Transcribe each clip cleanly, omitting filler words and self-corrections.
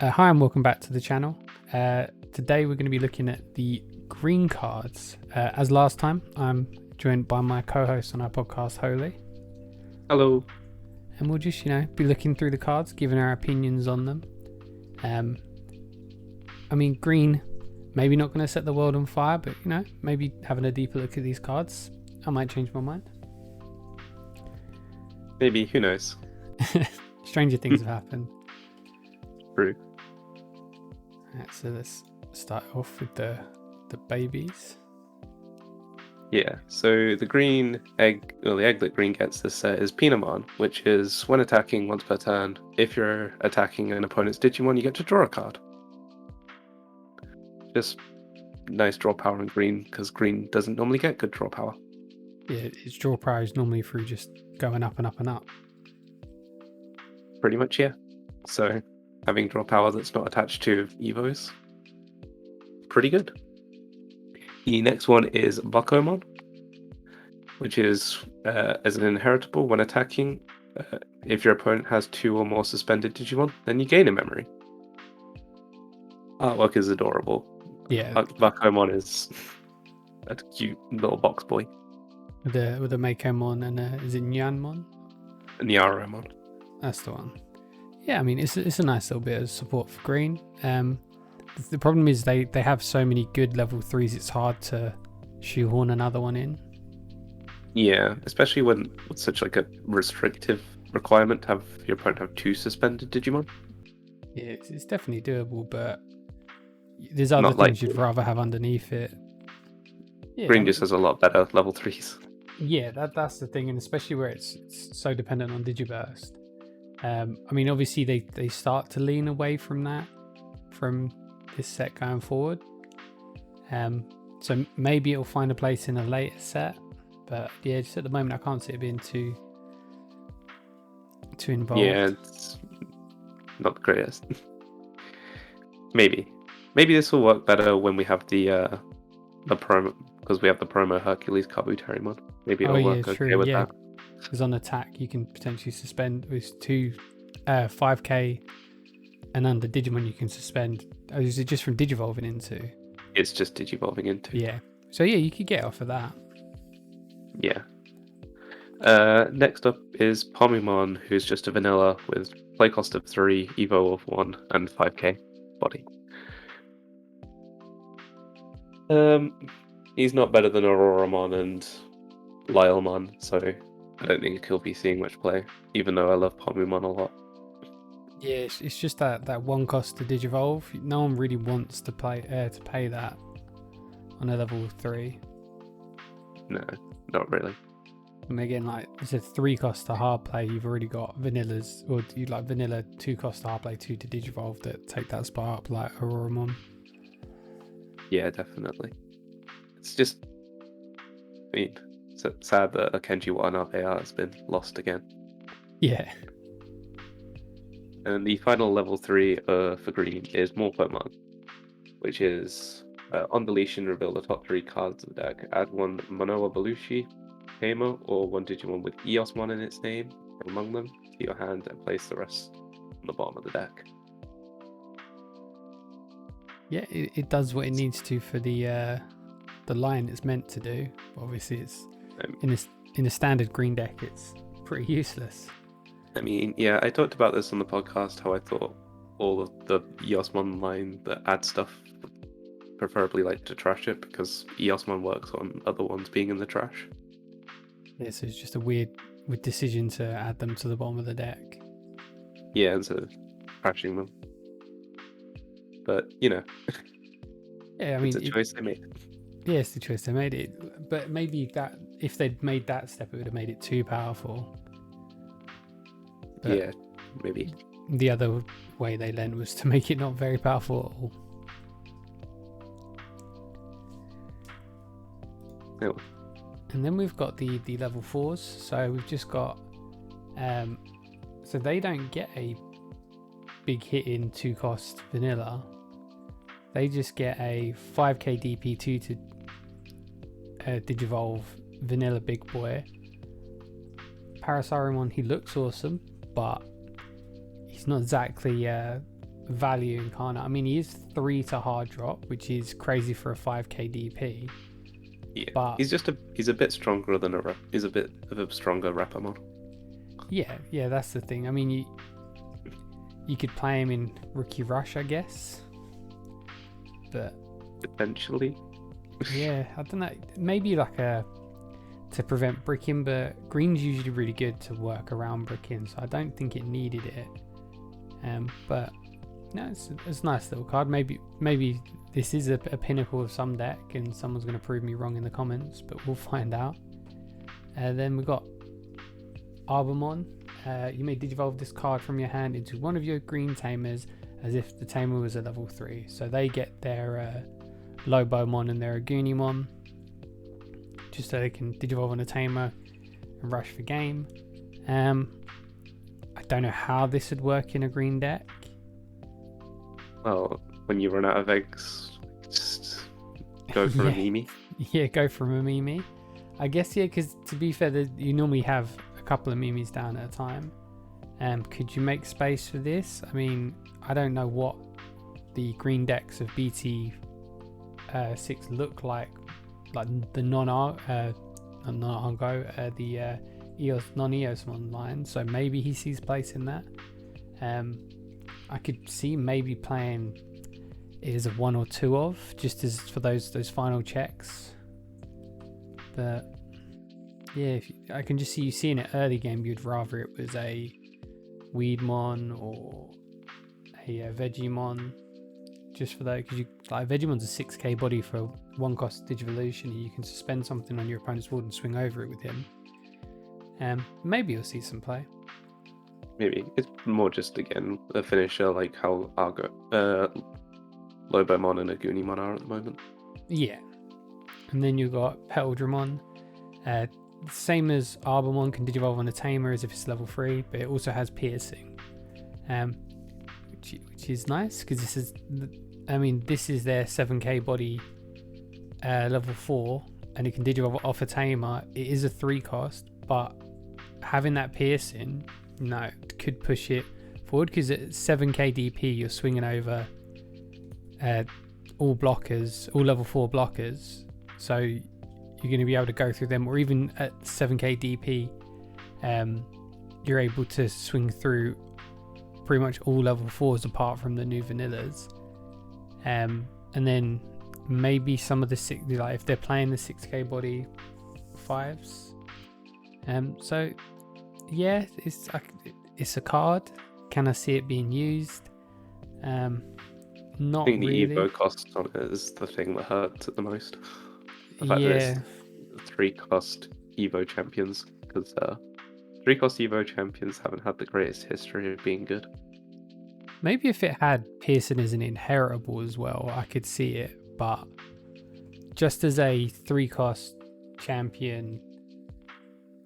Hi and welcome back to the channel. Today we're going to be looking at the green cards. As last time, I'm joined by my co-host on our podcast, Holy. Hello. And we'll just, be looking through the cards, giving our opinions on them. Green, maybe not going to set the world on fire, but, maybe having a deeper look at these cards, I might change my mind. Maybe, who knows? Stranger things have happened. True. Alright, so let's start off with the babies. Yeah, so the green egg, or the egg that green gets this set is Pinamon, which is when attacking once per turn. If you're attacking an opponent's Digimon, you get to draw a card. Just nice draw power in green, because green doesn't normally get good draw power. Yeah, its draw power is normally through just going up and up and up. Pretty much, yeah. So having draw power that's not attached to Evos, pretty good. The next one is Buckomon, which is as an inheritable when attacking. If your opponent has 2 or more suspended Digimon, then you gain a memory. Artwork is adorable. Yeah, Buckomon is a cute little box boy. with the Makeomon and is it Nyanmon? And the Aromon. That's the one. Yeah, it's a nice little bit of support for green. The problem is they have so many good level 3s, it's hard to shoehorn another one in. Yeah, especially when it's such like a restrictive requirement to have your opponent have 2 suspended Digimon. Yeah, it's definitely doable, but there's other things you'd rather have underneath it. Yeah, green just has a lot better level 3s. Yeah, that's the thing, and especially where it's so dependent on Digiburst. Obviously they start to lean away from that from this set going forward. So maybe it'll find a place in a later set, but yeah, just at the moment I can't see it being too involved. Yeah, it's not the greatest. Maybe this will work better when we have the promo, because we have the promo Hercules Kabuterimon. Maybe it'll work okay with that. Because on attack you can potentially suspend with 2 5k and under Digimon you can suspend. Oh, is it just from Digivolving into? It's just Digivolving into. Yeah. So yeah, you could get off of that. Yeah. Next up is Pomimon, who's just a vanilla with play cost of 3, Evo of 1, and 5k body. He's not better than Auroramon and Lylemon, so I don't think he'll be seeing much play, even though I love Pomimon a lot. Yeah, it's just that one cost to Digivolve. No one really wants to pay that on a level 3. No, not really. And again, like it's a 3 cost to hard play. You've already got vanillas, or you like vanilla 2 cost to hard play, 2 to Digivolve that take that spot up, like Auroramon. Yeah, definitely. It's just, it's sad that Akenji Watanabe has been lost again. Yeah. And the final level 3 for green is Morphomon, which is on deletion, reveal the top 3 cards of the deck. Add 1 Manoa Belushi, Kamo, or 1 Digimon with Eosmon in its name from among them to your hand, and place the rest on the bottom of the deck. Yeah, it does what it needs to for the line it's meant to do. Obviously, it's in a standard green deck, it's pretty useless. Yeah, I talked about this on the podcast, how I thought all of the Eosmon line that add stuff preferably like to trash it, because Eosmon works on other ones being in the trash. Yeah, so it's just a weird decision to add them to the bottom of the deck. Yeah, instead of trashing them. But, yeah, it's a choice they made. Yeah, it's the choice they made. It, but maybe that if they'd made that step, it would have made it too powerful. But yeah, maybe. The other way they lent was to make it not very powerful at all. Oh. And then we've got the level 4s. So we've just got so they don't get a big hit in 2 cost vanilla. They just get a 5k DP2 to Digivolve vanilla big boy. Parasauromon, he looks awesome, but he's not exactly value incarnate. I mean, he is 3 to hard drop, which is crazy for a 5k DP. Yeah, but he's a bit stronger than he's a bit of a stronger Rapamon. yeah, that's the thing. I mean, you could play him in Rookie Rush, I guess, but Potentially. yeah, I don't know. Maybe like to prevent bricking, but green's usually really good to work around bricking, so I don't think it needed it. But no, it's a nice little card. Maybe this is a pinnacle of some deck, and someone's going to prove me wrong in the comments, but we'll find out. Then we've got Arbomon. You may digivolve this card from your hand into one of your green tamers as if the tamer was a level 3. So they get their Lobomon and their Agunimon, just so they can digivolve on a tamer and rush for game. I don't know how this would work in a green deck. Well, when you run out of eggs, just go for a Mimi. Yeah, go for a Mimi. I guess, yeah, because to be fair, you normally have a couple of Mimis down at a time. Could you make space for this? I mean, I don't know what the green decks of BT6 look like the non-Argo, the non-Eosmon line. So maybe he sees place in that. I could see maybe playing it as a 1 or 2 of, just as for those final checks. But yeah, I can just see you seeing it early game. You'd rather it was a Weedmon or a Vegemon, just for that, because like Vegemon's a 6k body for 1 cost Digivolution, and you can suspend something on your opponent's board and swing over it with him. Maybe you'll see some play. Maybe it's more just again a finisher like how Argo, Lobomon and Agunimon are at the moment. Yeah, and then you've got Petal-Dramon. Same as Arbomon, can digivolve on a tamer as if it's level 3, but it also has piercing, which is nice because this is their 7k body, level 4, and it can digivolve off a tamer. It is a 3 cost, but having that piercing, could push it forward, because at 7k DP you're swinging over all level 4 blockers, so you're going to be able to go through them, or even at 7k DP you're able to swing through pretty much all level 4s apart from the new vanillas, and then maybe some of the if they're playing the 6k body 5s. So yeah, it's a card. Can I see it being used? Not I think the really. Evo cost on it is the thing that hurts it the most. The fact Yeah, that it's 3 cost Evo champions, because 3 cost Evo champions haven't had the greatest history of being good. maybe if it had piercing as an inheritable as well, I could see it. But just as a 3 cost champion,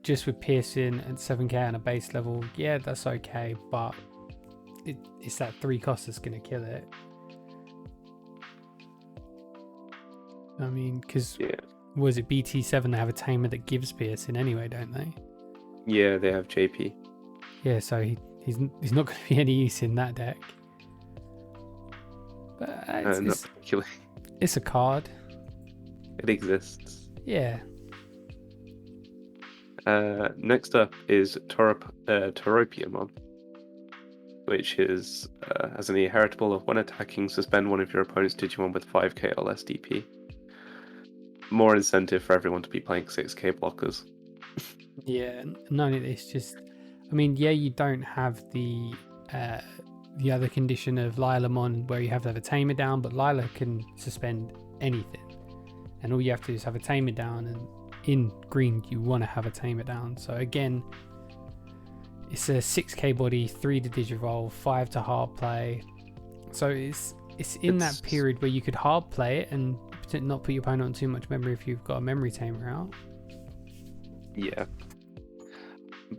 just with piercing and 7k on a base level, yeah, that's okay, but it's that 3 cost that's going to kill it. I mean, because was it BT7? They have a tamer that gives piercing anyway, don't they? Yeah, they have JP. Yeah, so he's not going to be any use in that deck. But Not particularly. It's a card. It exists. Yeah. Next up is Tauropiamon, which is as an inheritable of when attacking, suspend one of your opponent's Digimon with 5k or less DP. More incentive for everyone to be playing 6k blockers. Yeah, none of this. Just, I mean, yeah, you don't have the other condition of Lilamon where you have to have a tamer down, but Lila can suspend anything, and all you have to do is have a tamer down, and in green you want to have a tamer down. So again, it's a 6k body, 3 to digivolve, 5 to hard play. So it's that period where you could hard play it and not put your opponent on too much memory if you've got a memory tamer out. Yeah,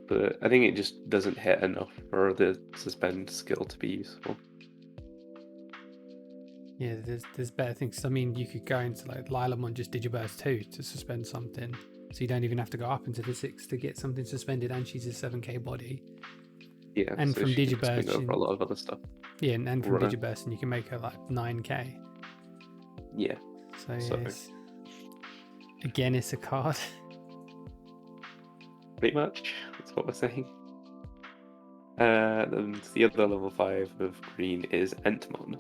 but I think it just doesn't hit enough for the suspend skill to be useful. Yeah, there's better things. I mean, you could go into like Lilamon just Digiburst 2 to suspend something, so you don't even have to go up into the 6 to get something suspended, and she's a 7k body. Yeah, and so from she can Digiburst, swing over a lot of other stuff. Yeah, and from Right. Digiburst, and you can make her like 9k. Yeah. So, yeah, So- again, it's a card. Pretty much. That's what we're saying. Then the other level 5 of green is Entmon.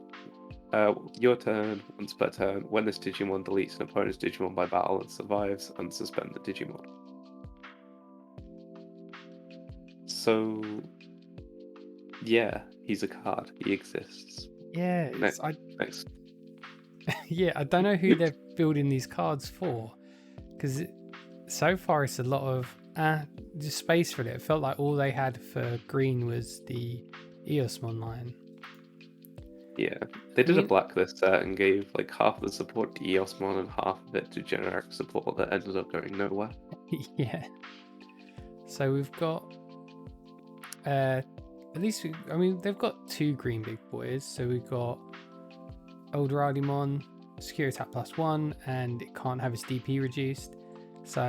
Your turn, once per turn. When this Digimon deletes an opponent's Digimon by battle and survives, unsuspend the Digimon. So, yeah, he's a card. He exists. Yeah, Next. Next. yeah, I don't know who they're building these cards for, because so far it's a lot of just space for it. It felt like all they had for green was the Eosmon line. Yeah, they did mean- a blacklist set and gave like half of the support to Eosmon and half of it to generic support that ended up going nowhere. Yeah. So we've got at least they've got 2 green big boys. So we've got Digimon, secure attack +1, and it can't have its DP reduced. So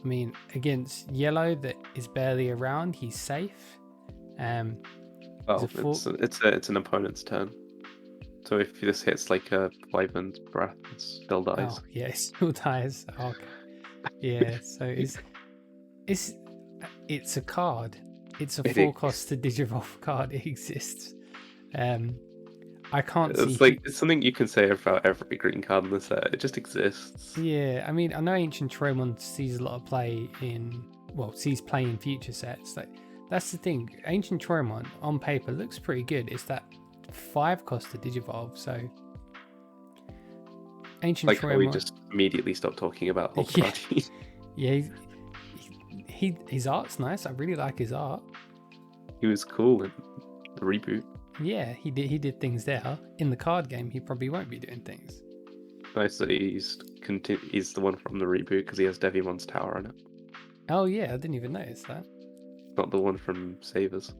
I mean, against yellow that is barely around, he's safe. Well, it's an opponent's turn. So if this hits like a Wyvern's Breath, it still dies. Oh yeah, it still dies. Okay. Yeah, so it's a card. It's a It 4 cost to Digivolve card. It exists. I can't see. It's something you can say about every green card in the set. It just exists. Yeah, I mean, I know Ancient Tremon sees a lot of play sees play in future sets. Like, that's the thing. Ancient Tremon on paper looks pretty good. It's that 5 cost to Digivolve, so Ancient Like how we Tremon. just immediately stopped talking about Hulk Yeah. Party. Yeah, his art's nice. I really like his art. He was cool in the reboot. Yeah, he did things there. In the card game, he probably won't be doing things. Nice that he's the one from the reboot because he has Devimon's Tower in it. Oh yeah, I didn't even notice that. Not the one from Savers.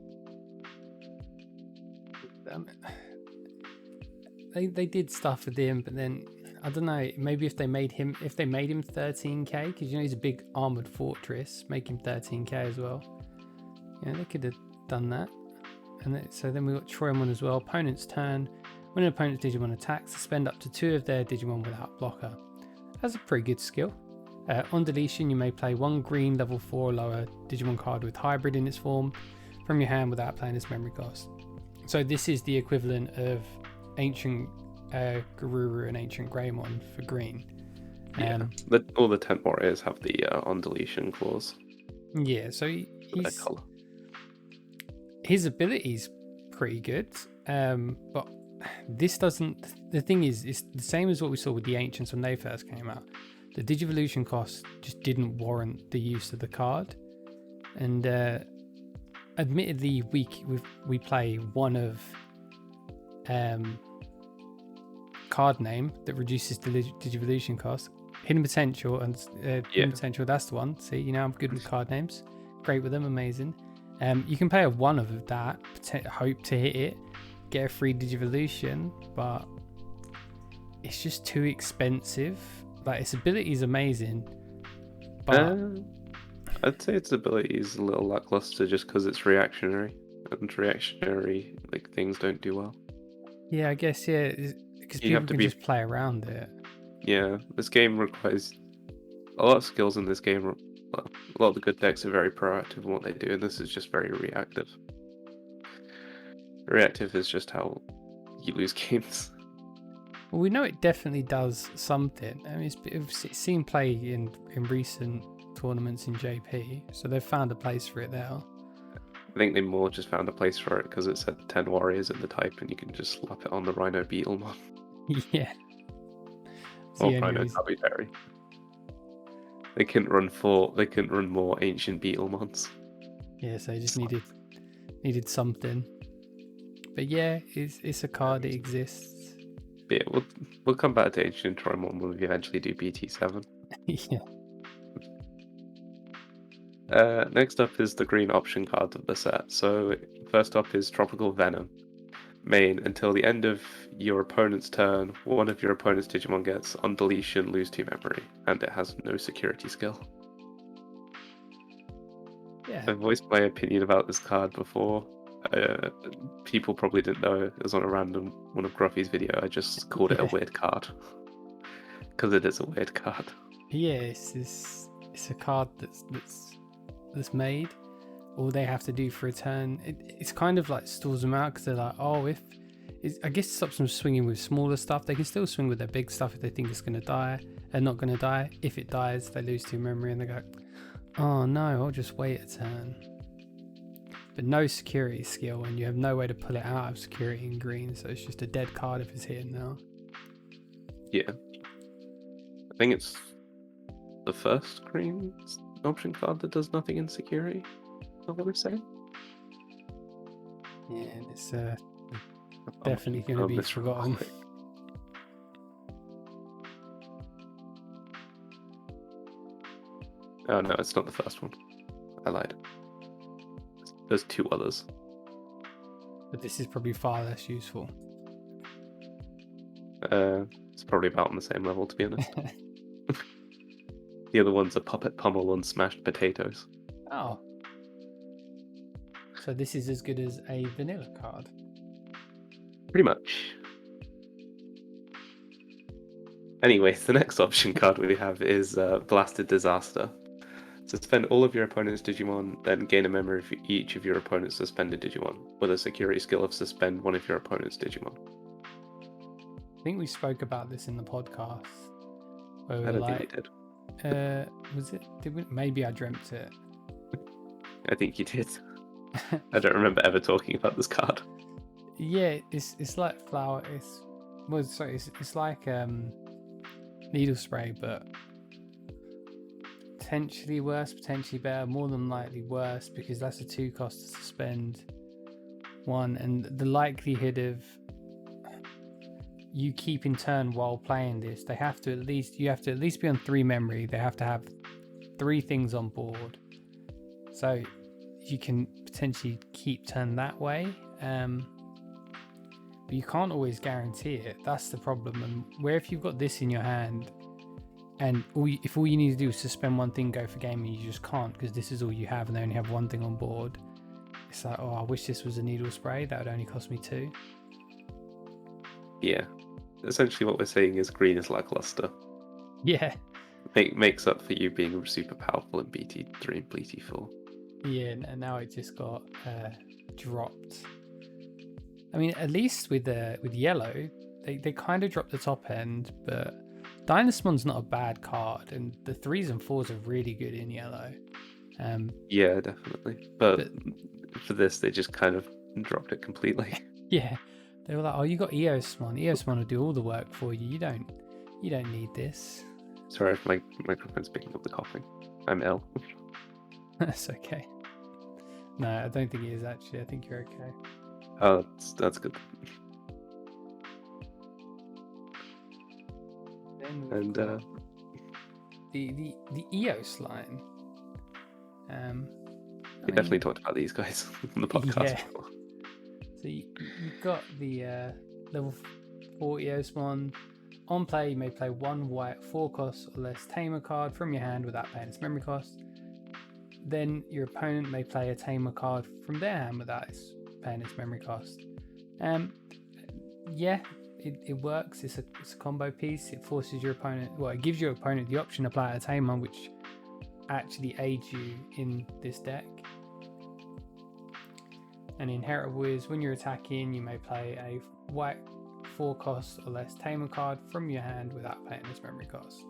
They did stuff with him, but then I don't know. Maybe if they made him 13k, because he's a big armored fortress, make him 13k as well. Yeah, they could have done that. And so then we got Troymon as well. Opponent's turn. When an opponent's Digimon attacks, suspend up to 2 of their Digimon without blocker. That's a pretty good skill. On deletion, you may play 1 green level 4 or lower Digimon card with hybrid in its form from your hand without playing its memory cost. So this is the equivalent of Ancient Garuru and Ancient Greymon for green. Yeah, all the Tent Warriors have the on deletion clause. Yeah, so his ability's pretty good, but this doesn't. The thing is, it's the same as what we saw with the Ancients when they first came out. The Digivolution cost just didn't warrant the use of the card, and admittedly, we play one of card name that reduces the Digivolution cost. Hidden Potential and Hidden Potential. That's the one. See, I'm good with card names. Great with them. Amazing. You can play a 1 of that, hope to hit it, get a free Digivolution, but it's just too expensive. Like, its ability is amazing, but I'd say its ability is a little lackluster just because it's reactionary, and reactionary things don't do well. Yeah, I guess because people can just play around it. Yeah, this game requires a lot of skills in this game. Well, a lot of the good decks are very proactive in what they do, and this is just very reactive. Reactive is just how you lose games. Well, we know it definitely does something. I mean, it's seen play in recent tournaments in JP, so they've found a place for it there. I think they more just found a place for it because it said 10 warriors in the type, and you can just slap it on the Rhino Beetlemon. Yeah. Or Rhino Tabbyberry. They couldn't run more ancient Beetlemons. Yeah, so they just needed something. But yeah, it's a card that exists. Yeah, we'll come back to Ancient Tremon when we eventually do BT7. Yeah. Next up is the green option card of the set. So first up is Tropical Venom. Main, until the end of your opponent's turn, one of your opponent's Digimon gets on deletion, lose 2 memory, and it has no security skill. Yeah. I've voiced my opinion about this card before. People probably didn't know it was on a random one of Gruffy's video. I just called it a Yeah. weird card because it is a weird card. Yeah, it's a card that's made. All they have to do for a turn, it's kind of like stalls them out because they're like, oh, I guess it stops them swinging with smaller stuff. They can still swing with their big stuff if they think it's going to die and not going to die. If it dies, they lose 2 memory and they go, oh no, I'll just wait a turn. But no security skill, and you have no way to pull it out of security in green, so it's just a dead card if it's hitting now. Yeah. I think it's the first green option card that does nothing in security. Is that what we're saying? Yeah, and it's definitely going to be forgotten. Oh no, it's not the first one. I lied. There's 2 others. But this is probably far less useful. It's probably about on the same level, to be honest. The other one's a puppet pummel on smashed potatoes. Oh. So this is as good as a vanilla card. Pretty much. Anyways, the next option card we have is Blasted Disaster. Suspend all of your opponent's Digimon, then gain a memory for each of your opponent's suspended Digimon, with a security skill of suspend one of your opponent's Digimon. I think we spoke about this in the podcast. Where we I were don't think like, we did. Was it? Did we? Maybe I dreamt it. I think you did. I don't remember ever talking about this card. Yeah, it's like flower. It's like needle spray, but potentially worse, potentially better. More than likely worse because that's a 2 cost to suspend 1, and the likelihood of you keeping turn while playing this, you have to at least be on 3 memory. They have to have 3 things on board, so you can potentially keep turn that way. But you can't always guarantee it. That's the problem. And where if you've got this in your hand, and if all you need to do is suspend 1 thing, go for game, and you just can't because this is all you have, and they only have 1 thing on board. It's like, oh, I wish this was a needle spray. That would only cost me 2. Yeah. Essentially what we're saying is green is lackluster. Yeah. Makes up for you being super powerful in BT3 and BT4. Yeah, and now it just got dropped. I mean, at least with yellow, they kind of dropped the top end, but Dynasmon's not a bad card, and the 3s and 4s are really good in yellow. Yeah, definitely. But for this, they just kind of dropped it completely. Yeah, they were like, "Oh, you got Eosmon. Eosmon will do all the work for you. You don't need this." Sorry if my microphone's picking up the coughing. I'm ill. That's okay. No, I don't think it is actually. I think you're okay. Oh, that's good. Then the Eos line. We definitely talked about these guys on the podcast. Yeah. So you've got the level 4 Eosmon. On play, you may play 1 white 4 cost or less tamer card from your hand without paying its memory cost. Then your opponent may play a tamer card from their hand without paying its memory cost. Yeah, it works. It's a combo piece. It forces your opponent. Well, it gives your opponent the option to play a tamer, which actually aids you in this deck. And inheritable is when you're attacking, you may play a white 4 cost or less tamer card from your hand without paying its memory cost.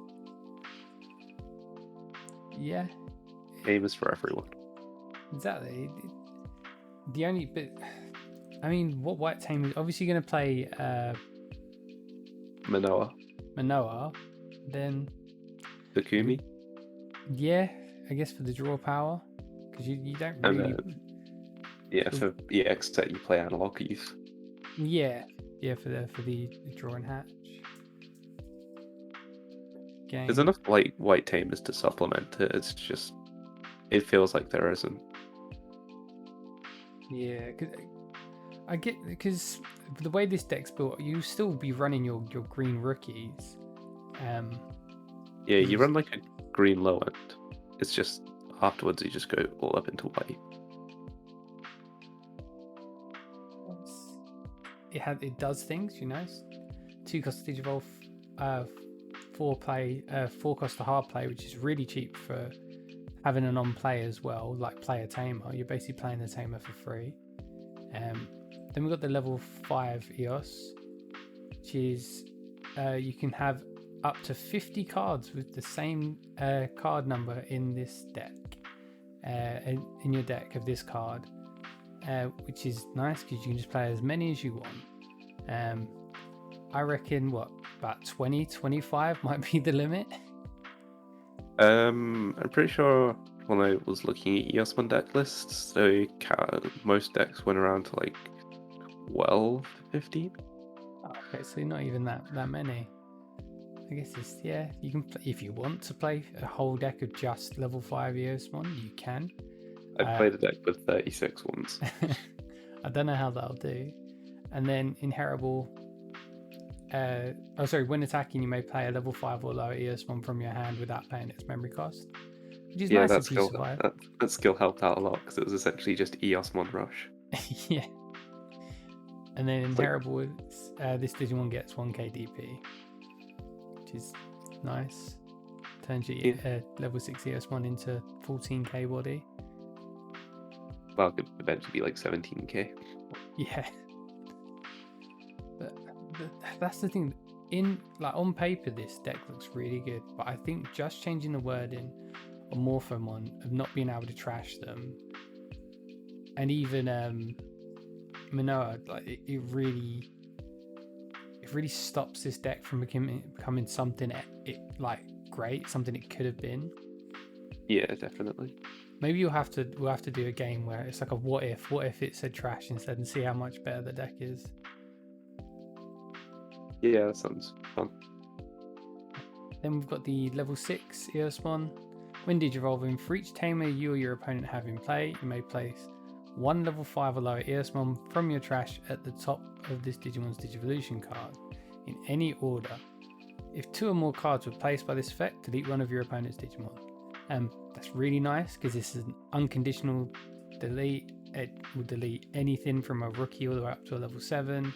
Yeah. Game is for everyone. Exactly. The only bit, I mean, what white tamer? Obviously, you're going to play Manoa, then Bukumi. Yeah, I guess for the draw power, because you don't really. For EX set you play analog use. Yeah, for the draw and hatch. Game. There's enough white tamers to supplement it. It's just it feels like there isn't. Yeah, because the way this deck's built, you still be running your green rookies. Yeah, you run like a green low end. It's just afterwards you just go all up into white. it does things, you know. 2 cost to Digivolve, 4 cost to hard play, which is really cheap for having an on play as well, like play a tamer. You're basically playing the tamer for free. Then we've got the level 5 Eos, which is you can have up to 50 cards with the same card number in this deck, in your deck of this card, which is nice because you can just play as many as you want. I reckon about 20, 25 might be the limit. I'm pretty sure when I was looking at Eosmon deck lists, most decks went around to like 12 to 15. Okay, so not even that many. I guess you can if you want to play a whole deck of just level 5 Eosmon, you can. I played a deck with 36 once. I don't know how that'll do. And then inheritable. When attacking, you may play a level 5 or lower Eosmon from your hand without paying its memory cost, which is nice if you survive. That skill helped out a lot because it was essentially just Eosmon Rush. Yeah. And then inheritable, this Digimon gets 1k DP, which is nice. Turns your level 6 Eosmon into 14k body. Well, it could eventually be like 17k. Yeah. But that's the thing. On paper, this deck looks really good, but I think just changing the wording on Morphomon of not being able to trash them, and even Manoa, like it really stops this deck from becoming something great, something it could have been. Yeah, definitely. Maybe we'll have to do a game where it's like a what if it said trash instead, and see how much better the deck is. Yeah, that sounds fun. Then we've got the level 6 Eosmon. When Digivolving, for each tamer you or your opponent have in play, you may place 1 level 5 or lower Eosmon from your trash at the top of this Digimon's Digivolution card, in any order. If 2 or more cards were placed by this effect, delete one of your opponent's Digimon. That's really nice because this is an unconditional delete. It will delete anything from a rookie all the way up to a level 7.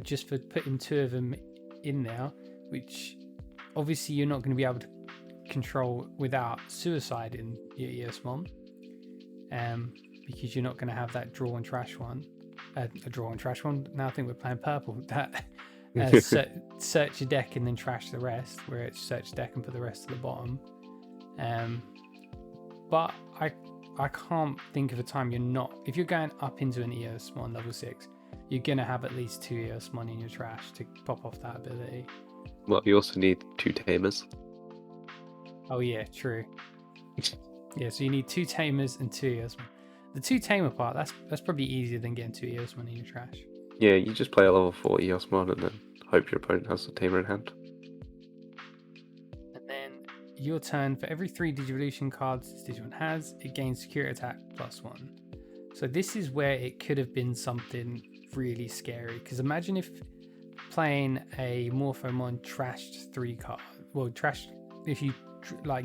Just for putting 2 of them in there, which obviously you're not going to be able to control without suicide in your Eosmon, because you're not going to have that draw and trash one. Now I think we're playing purple. That search your deck and then trash the rest, where it's search deck and put the rest to the bottom. But I can't think of a time you're not. If you're going up into an Eosmon level 6, you're going to have at least 2 Eosmon in your trash to pop off that ability. Well, you also need 2 tamers. Oh yeah, true. Yeah, so you need 2 tamers and 2 Eosmon. The 2 tamer part, that's probably easier than getting 2 Eosmon in your trash. Yeah, you just play a level 4 Eosmon and then hope your opponent has the tamer in hand. And then your turn, for every 3 Digivolution cards this Digimon has, it gains Secure Attack +1. So this is where it could have been something really scary, because imagine if playing a Morphomon trashed 3 cards. Well, trashed, if you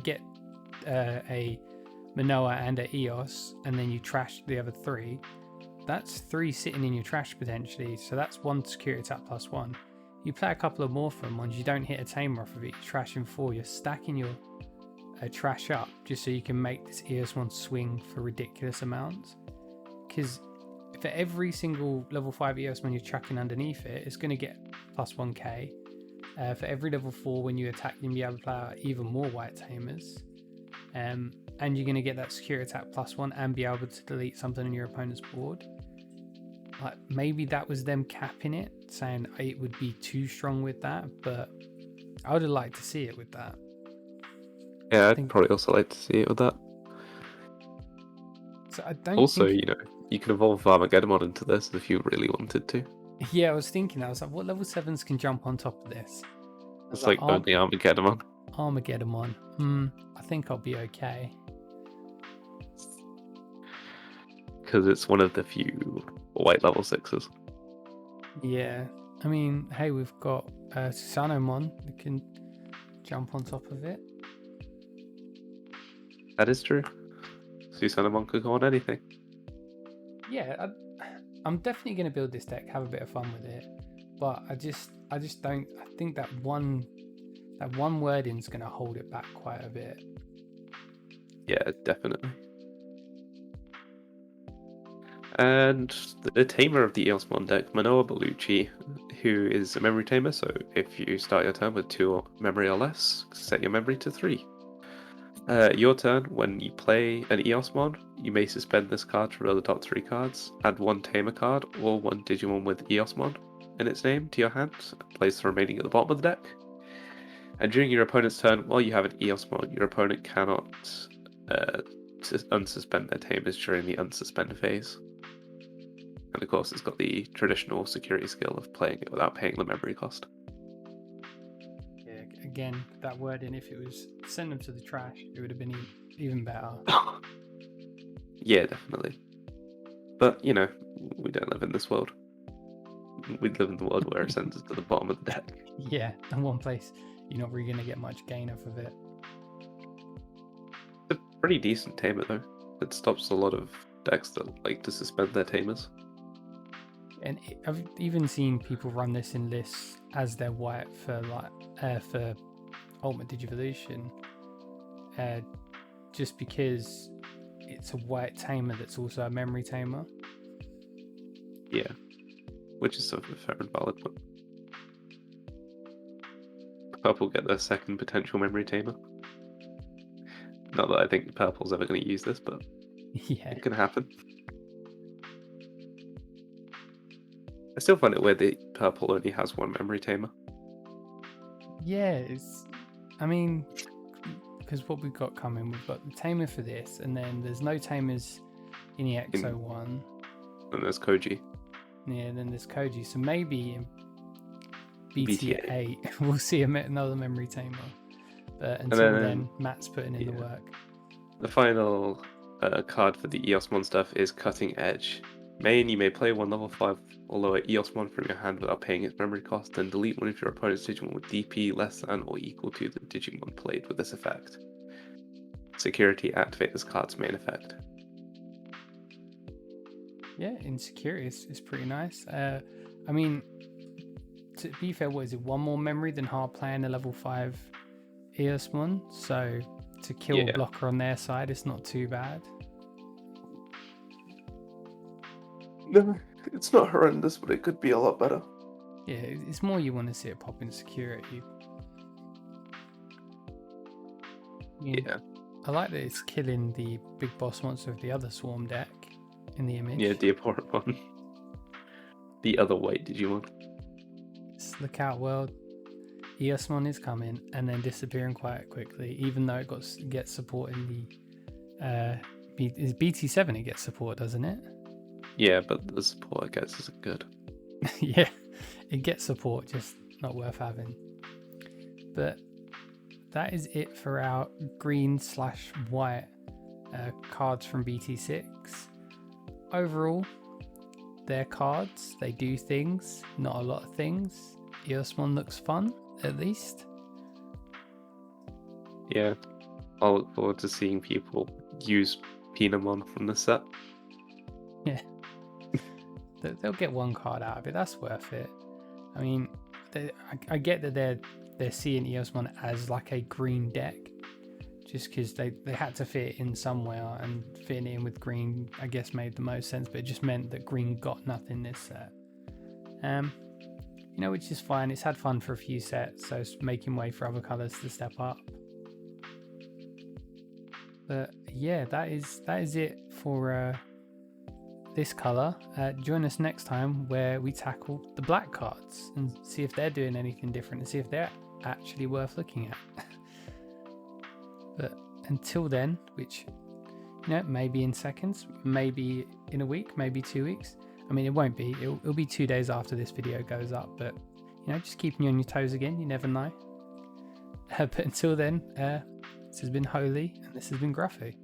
get a Manoa and a Eos, and then you trash the other 3, that's 3 sitting in your trash potentially. So that's 1 Security Attack +1. You play a couple of Morphomons, you don't hit a tamer off of it, you're trashing 4, you're stacking your trash up just so you can make this Eosmon swing for ridiculous amounts. Because for every single level 5 Eosmon you're chucking underneath it, it's going to get +1k. For every level 4, when you attack, you can be able to play out even more white tamers. And you're going to get that Secure Attack +1 and be able to delete something on your opponent's board. Like, maybe that was them capping it, saying it would be too strong with that, but I would have liked to see it with that. Yeah, I'd probably also like to see it with that. So I don't also, think... you can evolve Armageddon into this if you really wanted to. Yeah, I was thinking that. I was like, what level 7s can jump on top of this? It's like only Armageddon. Armageddon. I think I'll be okay. Because it's one of the few white level 6s. Yeah. I mean, hey, we've got Susanomon that can jump on top of it. That is true. Susanomon could go on anything. Yeah, I'm definitely going to build this deck, have a bit of fun with it, but I just don't. I think that one wording's going to hold it back quite a bit. Yeah, definitely. And the tamer of the Eosmon deck, Manoa Bellucci, who is a memory tamer, so if you start your turn with 2 memory or less, set your memory to 3. Your turn, when you play an Eosmon, you may suspend this card to reveal the top 3 cards, add 1 tamer card or 1 Digimon with Eosmon in its name to your hand, and place the remaining at the bottom of the deck. And during your opponent's turn, while you have an Eosmon, your opponent cannot unsuspend their tamers during the unsuspend phase. And of course, it's got the traditional security skill of playing it without paying the memory cost. Yeah, again, that wording, if it was send them to the trash, it would have been even better. Yeah, definitely. But, you know, we don't live in this world. We live in the world where it sends us to the bottom of the deck. Yeah, in one place, you're not really going to get much gain off of it. It's a pretty decent tamer, though. It stops a lot of decks that like to suspend their tamers. And I've even seen people run this in lists as their white for for Ultimate Digivolution, just because it's a white tamer that's also a memory tamer. Yeah, which is sort of a fair and valid one. Purple get their second potential memory tamer. Not that I think Purple's ever going to use this, but Yeah, it can happen. I still find it weird that Purple only has 1 memory tamer. yeah, I mean, because what we've got coming, we've got the tamer for this, and then there's no tamers in the EXO-1. And there's Koji. Yeah, then there's Koji. So maybe in BT8 we'll see another memory tamer. But until then, Matt's putting in the work. The final card for the Eosmon stuff is Cutting Edge. Main, you may play 1 level 5 or lower Eosmon from your hand without paying its memory cost, then delete one of your opponent's Digimon with DP less than or equal to the Digimon played with this effect. Security, activate this card's main effect. Yeah, Insecurity is pretty nice. I mean, to be fair, what is it? 1 more memory than hard playing a level 5 Eosmon, so to kill a blocker on their side, it's not too bad. No, it's not horrendous, but it could be a lot better. Yeah, it's more you want to see it pop in Security. Yeah. I like that it's killing the big boss monster of the other Swarm deck in the image. Yeah, the opponent one. The other White Digimon. Look out, world. Eosmon is coming and then disappearing quite quickly, even though it gets support in the BT7. It gets support, doesn't it? Yeah, but the support it gets isn't good. Yeah, it gets support, just not worth having. But that is it for our green/white cards from BT6. Overall, they're cards. They do things, not a lot of things. Eosmon looks fun, at least. Yeah, I'll look forward to seeing people use Pinamon from the set. Yeah. They'll get 1 card out of it. That's worth it. I mean, I get that they're seeing Eosmon as like a green deck, just because they had to fit it in somewhere, and fitting it in with green, I guess, made the most sense. But it just meant that green got nothing this set. Which is fine. It's had fun for a few sets, so it's making way for other colours to step up. But yeah, that is it for this colour. Join us next time where we tackle the black cards and see if they're doing anything different and see if they're actually worth looking at. But until then, which maybe in seconds, maybe in a week, maybe 2 weeks. I mean, it won't be. It'll be 2 days after this video goes up. But just keeping you on your toes again. You never know. But until then, this has been Holy, and this has been Gruffy.